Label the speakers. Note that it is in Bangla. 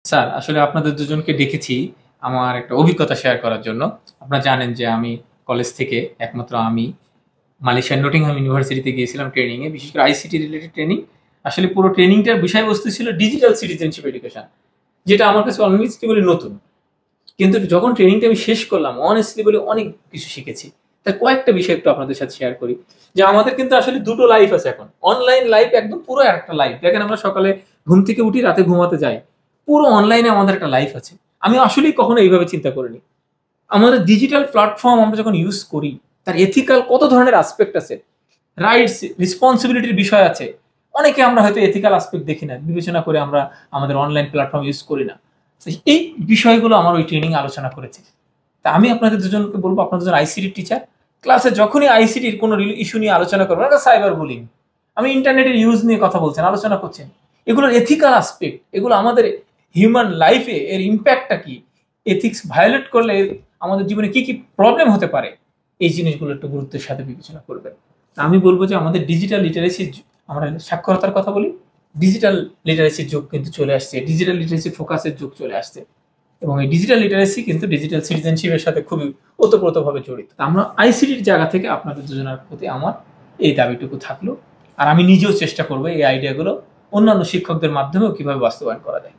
Speaker 1: স্যার আসলে আপনাদের দুজনকে ডেকেছি আমার একটা অভিজ্ঞতা শেয়ার করার জন্য। আপনারা জানেন যে আমি কলেজ থেকে একমাত্র আমি মালয়েশিয়ার নটিংহাম ইউনিভার্সিটিতে গিয়েছিলাম ট্রেনিং এ, বিশেষ করে আইসিটি রিলেটেড ট্রেনিং। আসলে পুরো ট্রেনিংটার বিষয়বস্তু ছিল ডিজিটাল সিটিজেনশিপ এডুকেশন, যেটা আমার কাছে অনেস্টলি বলে নতুন। কিন্তু যখন ট্রেনিংটা আমি শেষ করলাম, অনেস্টলি বলে অনেক কিছু শিখেছি। তার কয়েকটা বিষয় একটু আপনাদের সাথে শেয়ার করি। যে আমাদের কিন্তু আসলে দুটো লাইফ আছে এখন, অনলাইন লাইফ একদম পুরো একটা লাইফ। দেখেন আমরা সকালে ঘুম থেকে উঠি, রাতে ঘুমাতে যাই, পুরো অনলাইনে আমাদের একটা লাইফ আছে। আমি আসলেই কখনো এইভাবে চিন্তা করিনি। আমাদের ডিজিটাল প্ল্যাটফর্ম আমরা যখন ইউজ করি, তার এথিক্যাল কত ধরনের আসপেক্ট আছে, রাইটস রেসপন্সিবিলিটির বিষয় আছে। অনেকে আমরা হয়তো এথিক্যাল আসপেক্ট দেখি না, বিবেচনা করে আমরা আমাদের অনলাইন প্ল্যাটফর্ম ইউজ করি না। তো এই বিষয়গুলো আমার ওই ট্রেনিং আলোচনা করেছে। তা আমি আপনাদের দুজনকে বলবো, আপনার দুজন আইসিটি টিচার, ক্লাসে যখনই আইসিটির কোনো ইস্যু নিয়ে আলোচনা করবেন, সাইবার বুলিং, আমি ইন্টারনেটের ইউজ নিয়ে কথা বলছেন, আলোচনা করছেন, এগুলোর এথিক্যাল আসপেক্ট, এগুলো আমাদের হিউম্যান লাইফে এর ইম্প্যাক্টটা কি, এথিক্স ভায়োলেট করলে আমাদের জীবনে কি কি প্রবলেম হতে পারে, এই জিনিসগুলো একটু গুরুত্বের সাথে বিবেচনা করবেন। তা আমি বলবো যে আমাদের ডিজিটাল লিটারেসি, আমরা সাক্ষরতার কথা বলি, ডিজিটাল লিটারেসির যুগ কিন্তু চলে আসছে, ডিজিটাল লিটারেসি ফোকাসের যুগ চলে আসছে। এবং এই ডিজিটাল লিটারেসি কিন্তু ডিজিটাল সিটিজেনশিপের সাথে খুবই ওতপ্রোতভাবে জড়িত। তা আমরা আইসিটির জায়গা থেকে আপনাদের দুজনের প্রতি আমার এই দাবিটুকু থাকলো। আর আমি নিজেও চেষ্টা করবো এই আইডিয়াগুলো অন্যান্য শিক্ষকদের মাধ্যমেও কিভাবে বাস্তবায়ন করা যায়।